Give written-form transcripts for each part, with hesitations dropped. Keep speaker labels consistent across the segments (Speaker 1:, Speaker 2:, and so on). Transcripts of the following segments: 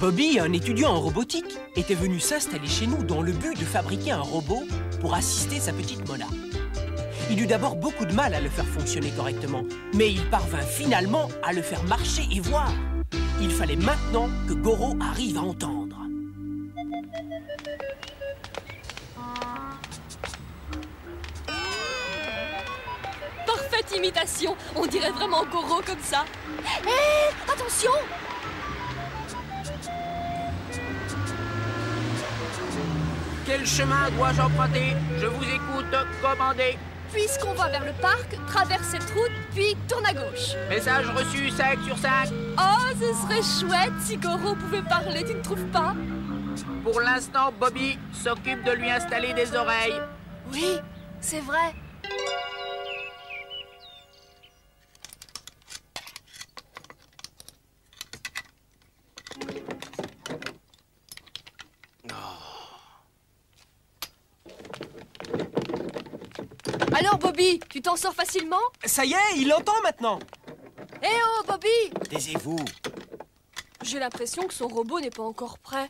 Speaker 1: Bobby, un étudiant en robotique, était venu s'installer chez nous dans le but de fabriquer un robot pour assister sa petite Mona. Il eut d'abord beaucoup de mal à le faire fonctionner correctement, mais il parvint finalement à le faire marcher et voir. Il fallait maintenant que Goro arrive à entendre.
Speaker 2: Parfaite imitation, on dirait vraiment Goro comme ça. Hé, attention!
Speaker 3: Quel chemin dois-je emprunter? Je vous écoute, commandez.
Speaker 2: Puisqu'on va vers le parc, traverse cette route, puis tourne à gauche.
Speaker 3: Message reçu 5 sur 5.
Speaker 2: Oh, ce serait chouette si Goro pouvait parler, tu ne trouves pas?
Speaker 3: Pour l'instant, Bobby s'occupe de lui installer des oreilles.
Speaker 2: Oui, c'est vrai. Alors Bobby, tu t'en sors facilement?
Speaker 1: Ça y est, il entend maintenant.
Speaker 2: Eh oh Bobby!
Speaker 4: Taisez-vous.
Speaker 2: J'ai l'impression que son robot n'est pas encore prêt.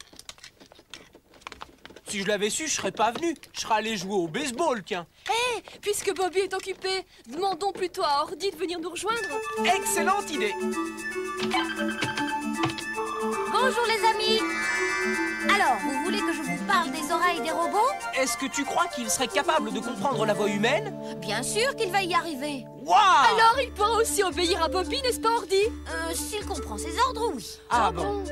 Speaker 1: Si je l'avais su, je serais pas venu. Je serais allé jouer au baseball, tiens.
Speaker 2: Eh, puisque Bobby est occupé, demandons plutôt à Ordi de venir nous rejoindre.
Speaker 1: Excellente idée.
Speaker 5: Bonjour les amis. Alors, vous voulez que je vous parle des oreilles des robots?
Speaker 1: Est-ce que tu crois qu'il serait capable de comprendre la voix humaine?
Speaker 5: Bien sûr qu'il va y arriver.
Speaker 1: Waouh!
Speaker 2: Alors il pourra aussi obéir à Bobby, n'est-ce pas Ordi?
Speaker 5: S'il comprend ses ordres, oui.
Speaker 1: Ah bon.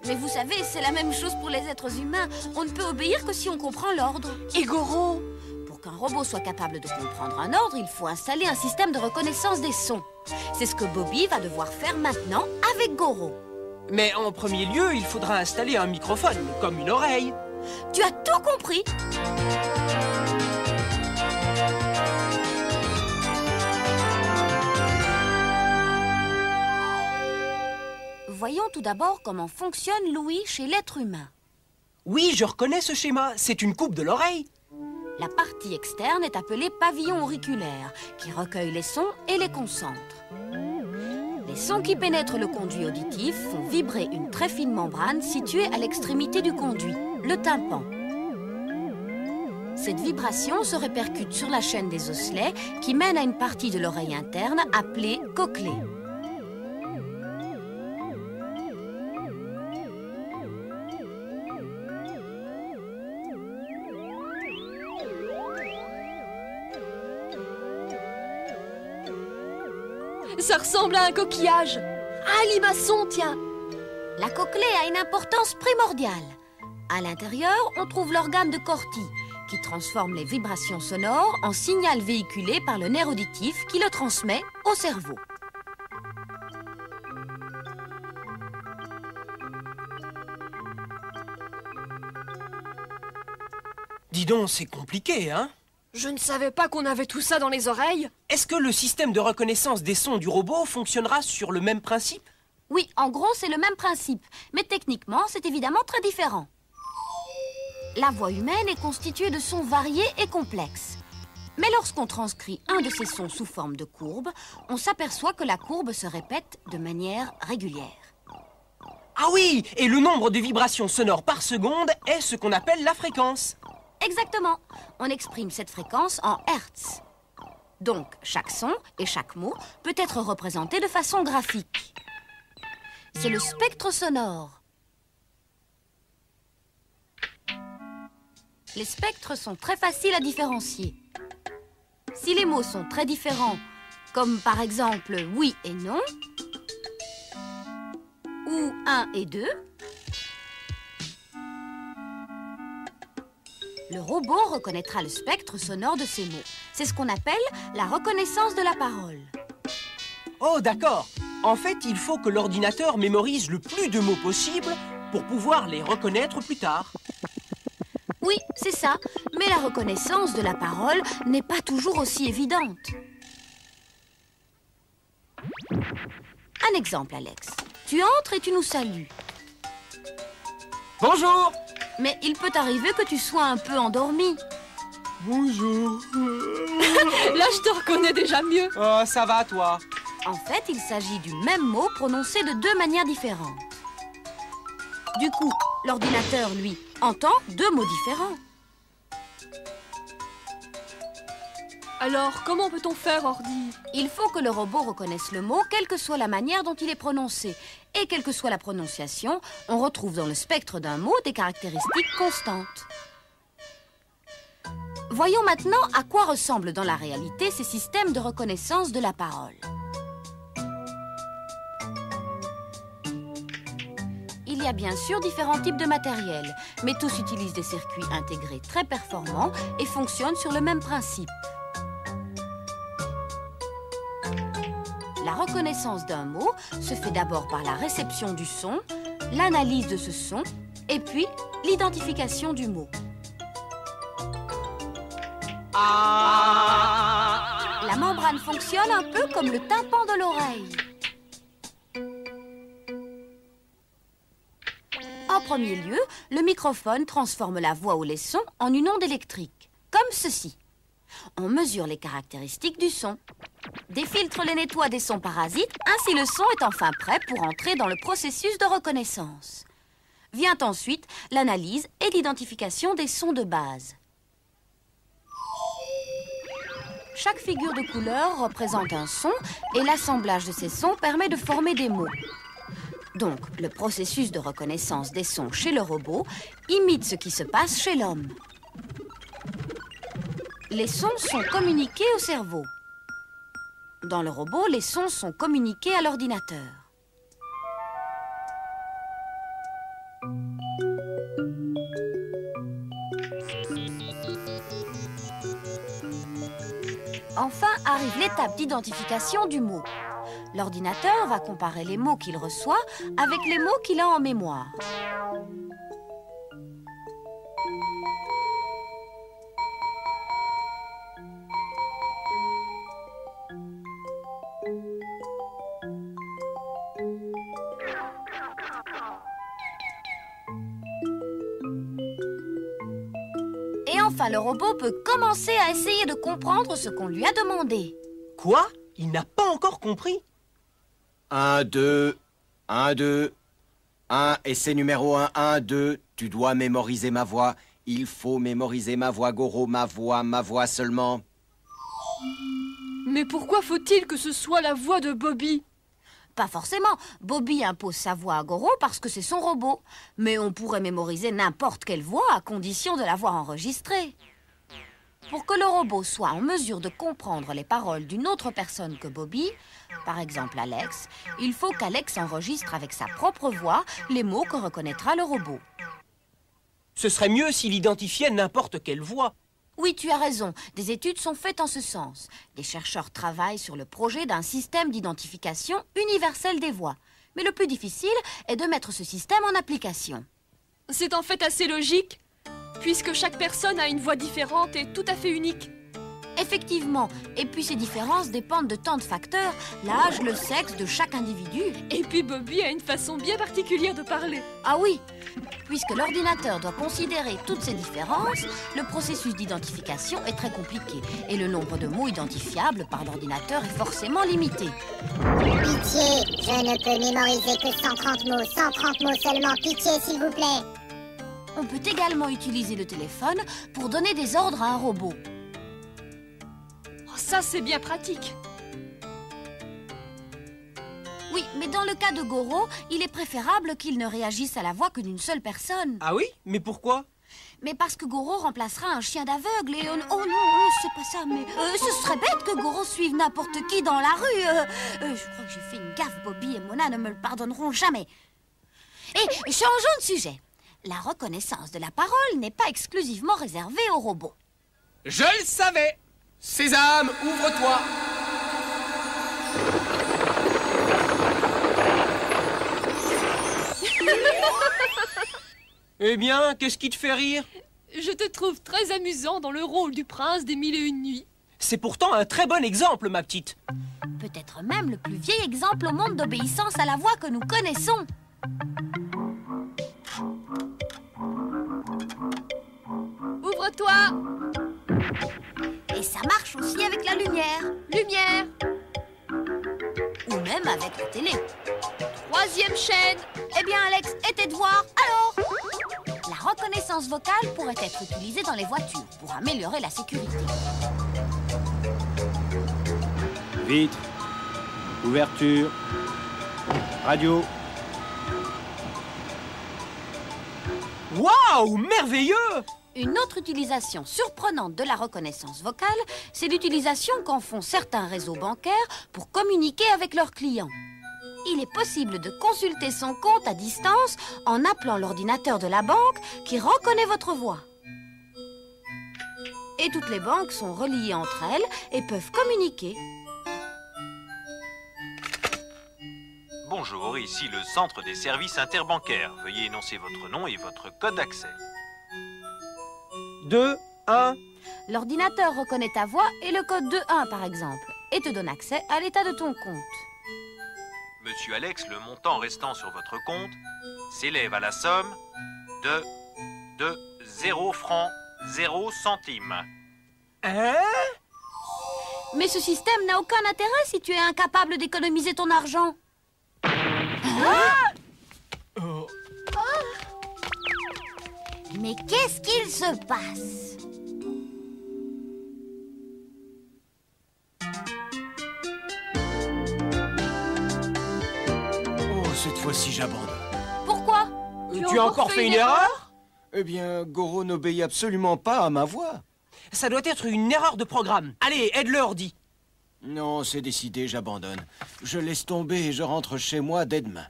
Speaker 5: Mais vous savez, c'est la même chose pour les êtres humains. On ne peut obéir que si on comprend l'ordre.
Speaker 2: Et Goro?
Speaker 5: Pour qu'un robot soit capable de comprendre un ordre, il faut installer un système de reconnaissance des sons. C'est ce que Bobby va devoir faire maintenant avec Goro.
Speaker 1: Mais en premier lieu, il faudra installer un microphone, comme une oreille.
Speaker 5: Tu as tout compris. Voyons tout d'abord comment fonctionne l'ouïe chez l'être humain.
Speaker 1: Oui, je reconnais ce schéma. C'est une coupe de l'oreille.
Speaker 5: La partie externe est appelée pavillon auriculaire, qui recueille les sons et les concentre. Les sons qui pénètrent le conduit auditif font vibrer une très fine membrane située à l'extrémité du conduit, le tympan. Cette vibration se répercute sur la chaîne des osselets qui mène à une partie de l'oreille interne appelée cochlée.
Speaker 2: Ça ressemble à un coquillage. Ah, limaçon, tiens.
Speaker 5: La cochlée a une importance primordiale. À l'intérieur, on trouve l'organe de Corti, qui transforme les vibrations sonores en signal véhiculé par le nerf auditif qui le transmet au cerveau.
Speaker 1: Dis donc, c'est compliqué, hein?
Speaker 2: Je ne savais pas qu'on avait tout ça dans les oreilles.
Speaker 1: Est-ce que le système de reconnaissance des sons du robot fonctionnera sur le même principe?
Speaker 5: Oui, en gros, c'est le même principe. Mais techniquement, c'est évidemment très différent. La voix humaine est constituée de sons variés et complexes. Mais lorsqu'on transcrit un de ces sons sous forme de courbe, on s'aperçoit que la courbe se répète de manière régulière.
Speaker 1: Ah oui! Et le nombre de vibrations sonores par seconde est ce qu'on appelle la fréquence.
Speaker 5: Exactement. On exprime cette fréquence en hertz. Donc, chaque son et chaque mot peut être représenté de façon graphique. C'est le spectre sonore. Les spectres sont très faciles à différencier. Si les mots sont très différents, comme par exemple oui et non, ou 1 et 2, le robot reconnaîtra le spectre sonore de ces mots. C'est ce qu'on appelle la reconnaissance de la parole.
Speaker 1: Oh, d'accord. En fait, il faut que l'ordinateur mémorise le plus de mots possible pour pouvoir les reconnaître plus tard.
Speaker 5: Oui, c'est ça. Mais la reconnaissance de la parole n'est pas toujours aussi évidente. Un exemple, Alex. Tu entres et tu nous salues.
Speaker 1: Bonjour!
Speaker 5: Mais il peut arriver que tu sois un peu endormi.
Speaker 1: Bonjour.
Speaker 2: Là, je te reconnais déjà mieux.
Speaker 1: Oh, ça va, toi?
Speaker 5: En fait, il s'agit du même mot prononcé de deux manières différentes. Du coup, l'ordinateur, lui, entend 2 mots différents.
Speaker 2: Alors, comment peut-on faire, Ordi?
Speaker 5: Il faut que le robot reconnaisse le mot, quelle que soit la manière dont il est prononcé. Et quelle que soit la prononciation, on retrouve dans le spectre d'un mot des caractéristiques constantes. Voyons maintenant à quoi ressemblent dans la réalité ces systèmes de reconnaissance de la parole. Il y a bien sûr différents types de matériel, mais tous utilisent des circuits intégrés très performants et fonctionnent sur le même principe. La reconnaissance d'un mot se fait d'abord par la réception du son, l'analyse de ce son et puis l'identification du mot. La membrane fonctionne un peu comme le tympan de l'oreille. En premier lieu, le microphone transforme la voix ou les sons en une onde électrique, comme ceci. On mesure les caractéristiques du son. Des filtres les nettoient des sons parasites, ainsi le son est enfin prêt pour entrer dans le processus de reconnaissance. Vient ensuite l'analyse et l'identification des sons de base. Chaque figure de couleur représente un son et l'assemblage de ces sons permet de former des mots. Donc, le processus de reconnaissance des sons chez le robot imite ce qui se passe chez l'homme. Les sons sont communiqués au cerveau. Dans le robot, les sons sont communiqués à l'ordinateur. Enfin arrive l'étape d'identification du mot. L'ordinateur va comparer les mots qu'il reçoit avec les mots qu'il a en mémoire. Et enfin, le robot peut commencer à essayer de comprendre ce qu'on lui a demandé.
Speaker 1: Quoi? Il n'a pas encore compris?
Speaker 4: 1, 2, 1, 2, 1, essai numéro 1, 1, 2, tu dois mémoriser ma voix. Il faut mémoriser ma voix, Goro, ma voix seulement.
Speaker 2: Mais pourquoi faut-il que ce soit la voix de Bobby?
Speaker 5: Pas forcément. Bobby impose sa voix à Goro parce que c'est son robot. Mais on pourrait mémoriser n'importe quelle voix à condition de l'avoir enregistrée. Pour que le robot soit en mesure de comprendre les paroles d'une autre personne que Bobby, par exemple Alex, il faut qu'Alex enregistre avec sa propre voix les mots que reconnaîtra le robot.
Speaker 1: Ce serait mieux s'il identifiait n'importe quelle voix.
Speaker 5: Oui, tu as raison. Des études sont faites en ce sens. Des chercheurs travaillent sur le projet d'un système d'identification universel des voix. Mais le plus difficile est de mettre ce système en application.
Speaker 2: C'est en fait assez logique, puisque chaque personne a une voix différente et tout à fait unique.
Speaker 5: Effectivement. Et puis ces différences dépendent de tant de facteurs, l'âge, le sexe de chaque individu.
Speaker 2: Et puis Bobby a une façon bien particulière de parler.
Speaker 5: Ah oui. Puisque l'ordinateur doit considérer toutes ces différences, le processus d'identification est très compliqué et le nombre de mots identifiables par l'ordinateur est forcément limité.
Speaker 6: Pitié, je ne peux mémoriser que 130 mots, 130 mots seulement, pitié s'il vous plaît.
Speaker 5: On peut également utiliser le téléphone pour donner des ordres à un robot.
Speaker 2: Oh, ça, c'est bien pratique.
Speaker 5: Oui, mais dans le cas de Goro, il est préférable qu'il ne réagisse à la voix que d'une seule personne.
Speaker 1: Ah oui? Mais pourquoi?
Speaker 5: Mais parce que Goro remplacera un chien d'aveugle et... oh non, c'est pas ça, mais... ce serait bête que Goro suive n'importe qui dans la rue. Je crois que j'ai fait une gaffe, Bobby et Mona ne me le pardonneront jamais. Et changeons de sujet. La reconnaissance de la parole n'est pas exclusivement réservée aux robots.
Speaker 3: Je le savais! Sésame, ouvre-toi!
Speaker 1: Eh bien, qu'est-ce qui te fait rire?
Speaker 2: Je te trouve très amusant dans le rôle du prince des 1001 nuits.
Speaker 1: C'est pourtant un très bon exemple, ma petite.
Speaker 5: Peut-être même le plus vieil exemple au monde d'obéissance à la voix que nous connaissons.
Speaker 2: Ouvre-toi!
Speaker 5: Et ça marche aussi avec la lumière.
Speaker 2: Lumière!
Speaker 5: Ou même avec la télé.
Speaker 2: 3e chaîne.
Speaker 5: Eh bien, Alex, et tes devoirs, alors? La reconnaissance vocale pourrait être utilisée dans les voitures pour améliorer la sécurité.
Speaker 7: Vitre, ouverture, radio.
Speaker 1: Waouh, merveilleux!
Speaker 5: Une autre utilisation surprenante de la reconnaissance vocale, c'est l'utilisation qu'en font certains réseaux bancaires pour communiquer avec leurs clients. Il est possible de consulter son compte à distance en appelant l'ordinateur de la banque qui reconnaît votre voix. Et toutes les banques sont reliées entre elles et peuvent communiquer.
Speaker 8: Bonjour, ici le centre des services interbancaires. Veuillez énoncer votre nom et votre code d'accès.
Speaker 1: 2, 1.
Speaker 5: L'ordinateur reconnaît ta voix et le code 21 par exemple, et te donne accès à l'état de ton compte.
Speaker 8: Monsieur Alex, le montant restant sur votre compte s'élève à la somme de 0 francs 0 centimes.
Speaker 1: Hein?
Speaker 5: Mais ce système n'a aucun intérêt si tu es incapable d'économiser ton argent. Mais qu'est-ce qu'il se passe?
Speaker 4: Oh, cette fois-ci, j'abandonne.
Speaker 5: Pourquoi?
Speaker 1: Tu as encore fait une erreur?
Speaker 4: Eh bien, Goro n'obéit absolument pas à ma voix.
Speaker 1: Ça doit être une erreur de programme. Allez, aide-le, Ordi.
Speaker 4: Non, c'est décidé, j'abandonne. Je laisse tomber et je rentre chez moi dès demain.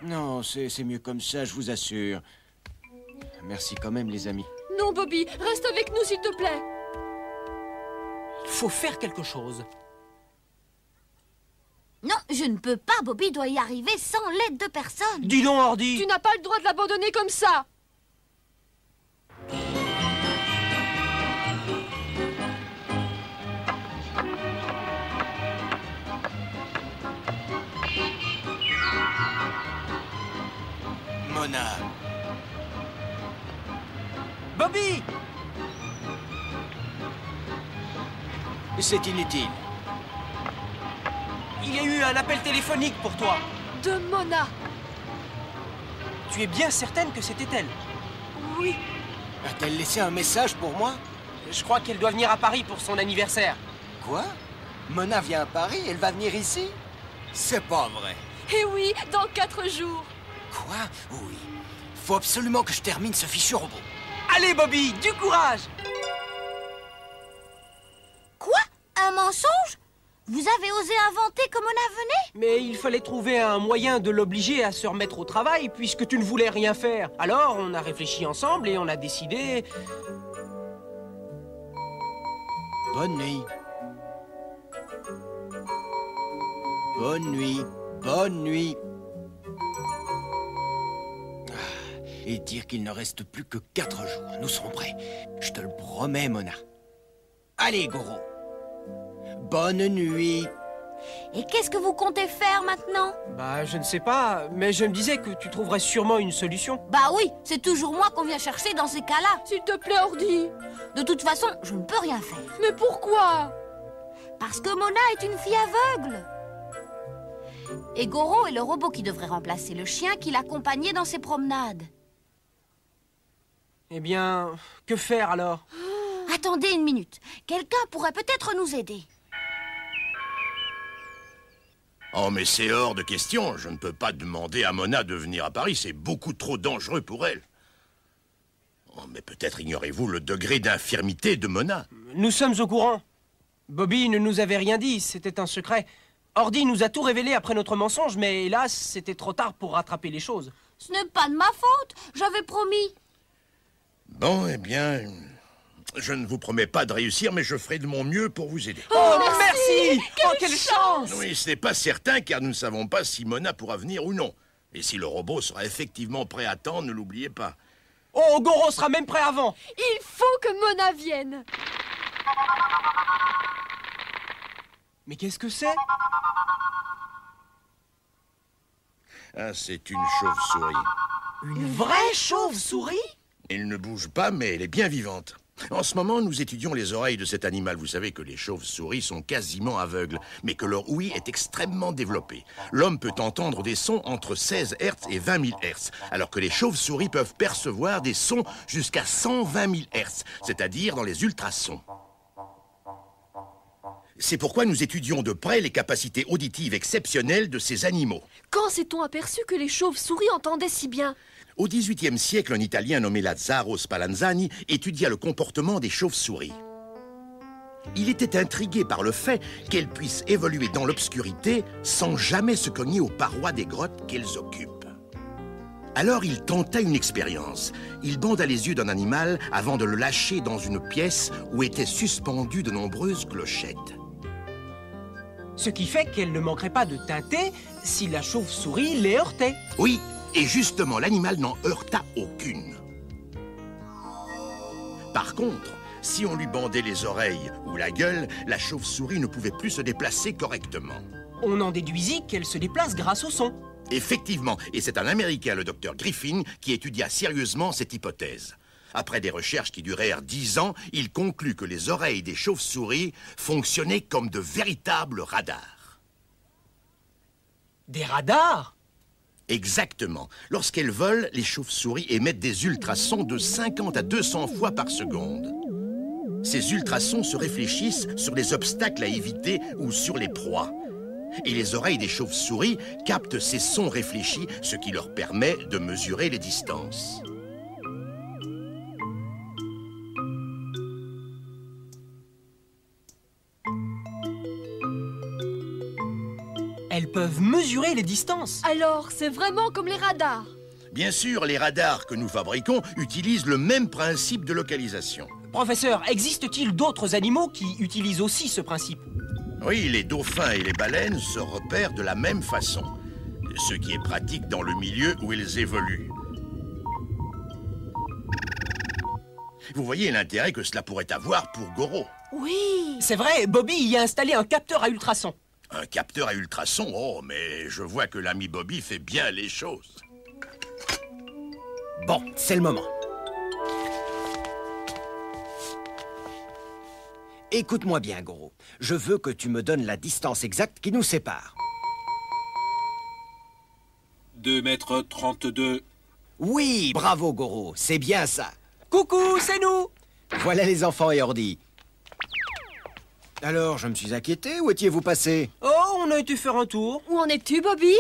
Speaker 4: Non, c'est mieux comme ça, je vous assure. Merci quand même, les amis.
Speaker 2: Non, Bobby, reste avec nous, s'il te plaît.
Speaker 1: Il faut faire quelque chose.
Speaker 5: Non, je ne peux pas, Bobby doit y arriver sans l'aide de personne.
Speaker 1: Dis donc, Ordi.
Speaker 2: Tu n'as pas le droit de l'abandonner comme ça.
Speaker 4: Mona.
Speaker 1: Bobby!
Speaker 4: C'est inutile.
Speaker 1: Il y a eu un appel téléphonique pour toi.
Speaker 2: De Mona.
Speaker 1: Tu es bien certaine que c'était elle?
Speaker 2: Oui.
Speaker 4: A-t-elle laissé un message pour moi?
Speaker 1: Je crois qu'elle doit venir à Paris pour son anniversaire.
Speaker 4: Quoi? Mona vient à Paris? Elle va venir ici? C'est pas vrai.
Speaker 2: Eh oui, dans 4 jours.
Speaker 4: Quoi? Oui. Faut absolument que je termine ce fichu robot.
Speaker 1: Allez, Bobby, du courage!
Speaker 5: Quoi? Un mensonge? Vous avez osé inventer que Mona venait?
Speaker 1: Mais il fallait trouver un moyen de l'obliger à se remettre au travail puisque tu ne voulais rien faire. Alors, on a réfléchi ensemble et on a décidé...
Speaker 4: Bonne nuit. Bonne nuit. Bonne nuit. Et dire qu'il ne reste plus que 4 jours. Nous serons prêts. Je te le promets, Mona. Allez, Goro. Bonne nuit.
Speaker 5: Et qu'est-ce que vous comptez faire maintenant?
Speaker 1: Bah, je ne sais pas, mais je me disais que tu trouverais sûrement une solution.
Speaker 5: Bah oui, c'est toujours moi qu'on vient chercher dans ces cas-là.
Speaker 2: S'il te plaît, Ordi.
Speaker 5: De toute façon, je ne peux rien faire.
Speaker 2: Mais pourquoi?
Speaker 5: Parce que Mona est une fille aveugle. Et Goro est le robot qui devrait remplacer le chien qui l'accompagnait dans ses promenades.
Speaker 1: Eh bien, que faire alors?
Speaker 5: Attendez une minute. Quelqu'un pourrait peut-être nous aider.
Speaker 9: Oh, mais c'est hors de question. Je ne peux pas demander à Mona de venir à Paris. C'est beaucoup trop dangereux pour elle. Oh, mais peut-être ignorez-vous le degré d'infirmité de Mona.
Speaker 1: Nous sommes au courant. Bobby ne nous avait rien dit, c'était un secret. Ordi nous a tout révélé après notre mensonge, mais hélas, c'était trop tard pour rattraper les choses.
Speaker 5: Ce n'est pas de ma faute, j'avais promis.
Speaker 9: Bon, eh bien, je ne vous promets pas de réussir, mais je ferai de mon mieux pour vous aider.
Speaker 1: Oh, merci! Oh, quelle chance!
Speaker 9: Oui, ce n'est pas certain, car nous ne savons pas si Mona pourra venir ou non. Et si le robot sera effectivement prêt à temps, ne l'oubliez pas.
Speaker 1: Oh, Goro sera même prêt avant!
Speaker 2: Il faut que Mona vienne.
Speaker 1: Mais qu'est-ce que c'est?
Speaker 9: Ah, c'est une chauve-souris.
Speaker 1: Une vraie chauve-souris?
Speaker 9: Elle ne bouge pas, mais elle est bien vivante. En ce moment, nous étudions les oreilles de cet animal. Vous savez que les chauves-souris sont quasiment aveugles, mais que leur ouïe est extrêmement développée. L'homme peut entendre des sons entre 16 Hz et 20 000 Hz, alors que les chauves-souris peuvent percevoir des sons jusqu'à 120 000 Hz, c'est-à-dire dans les ultrasons. C'est pourquoi nous étudions de près les capacités auditives exceptionnelles de ces animaux.
Speaker 2: Quand s'est-on aperçu que les chauves-souris entendaient si bien?
Speaker 9: Au XVIIIe siècle, un Italien nommé Lazzaro Spallanzani étudia le comportement des chauves-souris. Il était intrigué par le fait qu'elles puissent évoluer dans l'obscurité sans jamais se cogner aux parois des grottes qu'elles occupent. Alors il tenta une expérience. Il banda les yeux d'un animal avant de le lâcher dans une pièce où étaient suspendues de nombreuses clochettes.
Speaker 1: Ce qui fait qu'elle ne manquerait pas de tinter si la chauve-souris les heurtait.
Speaker 9: Oui, et justement, l'animal n'en heurta aucune. Par contre, si on lui bandait les oreilles ou la gueule, la chauve-souris ne pouvait plus se déplacer correctement.
Speaker 1: On en déduisit qu'elle se déplace grâce au son.
Speaker 9: Effectivement, et c'est un Américain, le docteur Griffin, qui étudia sérieusement cette hypothèse. Après des recherches qui durèrent 10 ans, il conclut que les oreilles des chauves-souris fonctionnaient comme de véritables radars.
Speaker 1: Des radars?
Speaker 9: Exactement. Lorsqu'elles volent, les chauves-souris émettent des ultrasons de 50 à 200 fois par seconde. Ces ultrasons se réfléchissent sur les obstacles à éviter ou sur les proies. Et les oreilles des chauves-souris captent ces sons réfléchis, ce qui leur permet de mesurer les distances.
Speaker 1: Elles peuvent mesurer les distances.
Speaker 2: Alors, c'est vraiment comme les radars.
Speaker 9: Bien sûr, les radars que nous fabriquons utilisent le même principe de localisation.
Speaker 1: Professeur, existe-t-il d'autres animaux qui utilisent aussi ce principe?
Speaker 9: Oui, les dauphins et les baleines se repèrent de la même façon, ce qui est pratique dans le milieu où ils évoluent. Vous voyez l'intérêt que cela pourrait avoir pour Goro.
Speaker 2: Oui.
Speaker 1: C'est vrai, Bobby y a installé un capteur à ultrasons.
Speaker 9: Un capteur à ultrasons? Oh, mais je vois que l'ami Bobby fait bien les choses.
Speaker 4: Bon, c'est le moment. Écoute-moi bien, Goro. Je veux que tu me donnes la distance exacte qui nous sépare.
Speaker 8: 2,32 m.
Speaker 4: Oui, bravo, Goro. C'est bien ça.
Speaker 1: Coucou, c'est nous.
Speaker 4: Voilà les enfants et Ordi. Alors, je me suis inquiété. Où étiez-vous passé?
Speaker 1: Oh, on a été faire un tour.
Speaker 2: Où en es-tu, Bobby?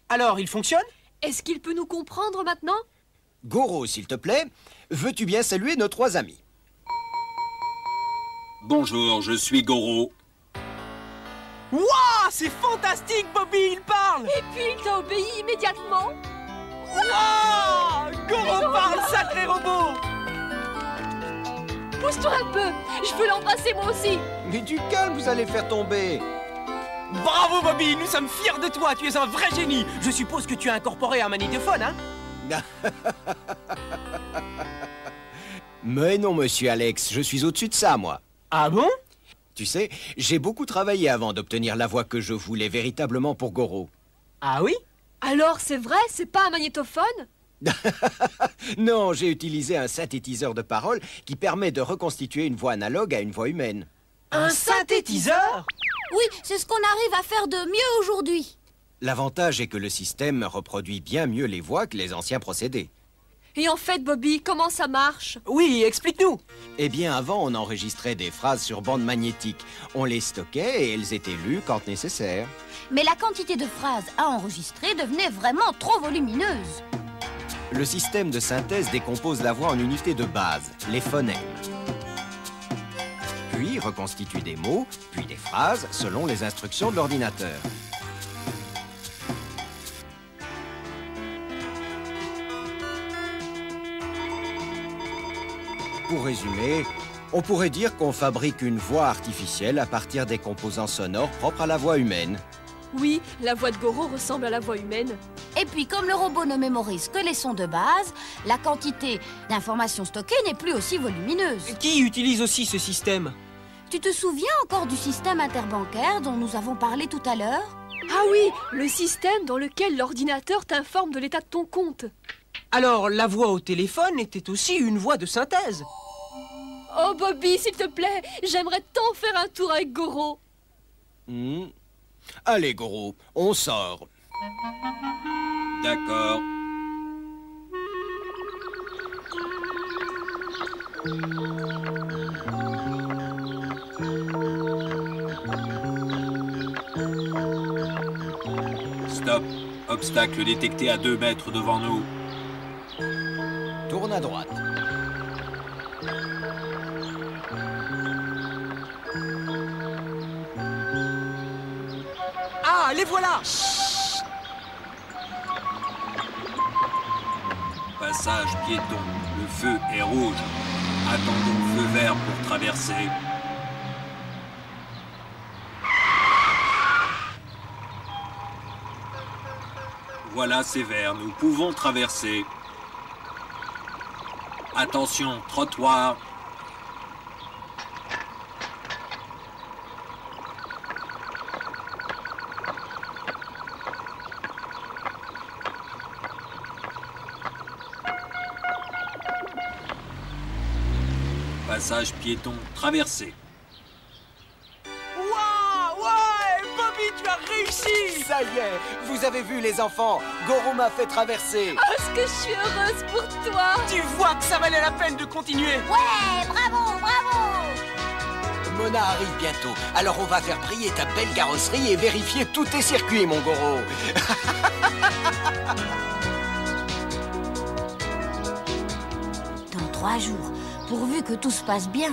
Speaker 1: Alors, il fonctionne?
Speaker 2: Est-ce qu'il peut nous comprendre maintenant?
Speaker 4: Goro, s'il te plaît, veux-tu bien saluer nos 3 amis?
Speaker 8: Bonjour, je suis Goro.
Speaker 1: Waouh, c'est fantastique, Bobby, il parle.
Speaker 2: Et puis il t'a obéi immédiatement.
Speaker 1: Waouh, Goro parle, sacré robot.
Speaker 2: Pousse-toi un peu. Je veux l'embrasser moi aussi.
Speaker 4: Mais du calme, vous allez faire tomber.
Speaker 1: Bravo, Bobby, nous sommes fiers de toi, tu es un vrai génie. Je suppose que tu as incorporé un magnétophone, hein?
Speaker 4: Mais non, monsieur Alex, je suis au-dessus de ça, moi.
Speaker 1: Ah bon?
Speaker 4: Tu sais, j'ai beaucoup travaillé avant d'obtenir la voix que je voulais véritablement pour Goro.
Speaker 1: Ah oui?
Speaker 2: Alors, c'est vrai, c'est pas un magnétophone?
Speaker 4: Non, j'ai utilisé un synthétiseur de parole qui permet de reconstituer une voix analogue à une voix humaine.
Speaker 1: Un synthétiseur?
Speaker 5: Oui, c'est ce qu'on arrive à faire de mieux aujourd'hui.
Speaker 4: L'avantage est que le système reproduit bien mieux les voix que les anciens procédés.
Speaker 2: Et en fait, Bobby, comment ça marche?
Speaker 1: Oui, explique-nous.
Speaker 4: Eh bien, avant, on enregistrait des phrases sur bande magnétique. On les stockait et elles étaient lues quand nécessaire.
Speaker 5: Mais la quantité de phrases à enregistrer devenait vraiment trop volumineuse.
Speaker 4: Le système de synthèse décompose la voix en unités de base, les phonèmes. Puis reconstitue des mots, puis des phrases, selon les instructions de l'ordinateur. Pour résumer, on pourrait dire qu'on fabrique une voix artificielle à partir des composants sonores propres à la voix humaine.
Speaker 2: Oui, la voix de Goro ressemble à la voix humaine.
Speaker 5: Et puis, comme le robot ne mémorise que les sons de base, la quantité d'informations stockées n'est plus aussi volumineuse.
Speaker 1: Qui utilise aussi ce système?
Speaker 5: Tu te souviens encore du système interbancaire dont nous avons parlé tout à l'heure?
Speaker 2: Ah oui, le système dans lequel l'ordinateur t'informe de l'état de ton compte.
Speaker 1: Alors, la voix au téléphone était aussi une voix de synthèse.
Speaker 2: Oh, Bobby, s'il te plaît, j'aimerais tant faire un tour avec Goro.
Speaker 4: Allez, Goro, on sort.
Speaker 7: D'accord. Stop. Obstacle détecté à 2 mètres devant nous.
Speaker 4: Tourne à droite.
Speaker 1: Ah, les voilà!
Speaker 7: Passage piéton. Le feu est rouge. Attendons feu vert pour traverser. Voilà, c'est vert. Nous pouvons traverser. Attention, trottoir. Passage piéton, traversé.
Speaker 1: Waouh! Ouais! Bobby, tu as réussi!
Speaker 4: Ça y est, vous avez vu les enfants, Goro m'a fait traverser.
Speaker 2: Oh, ce que je suis heureuse pour toi!
Speaker 1: Tu vois que ça valait la peine de continuer!
Speaker 6: Ouais, bravo, bravo!
Speaker 4: Mona arrive bientôt, alors on va faire briller ta belle carrosserie et vérifier tous tes circuits, mon Goro.
Speaker 5: Dans 3 jours, pourvu que tout se passe bien.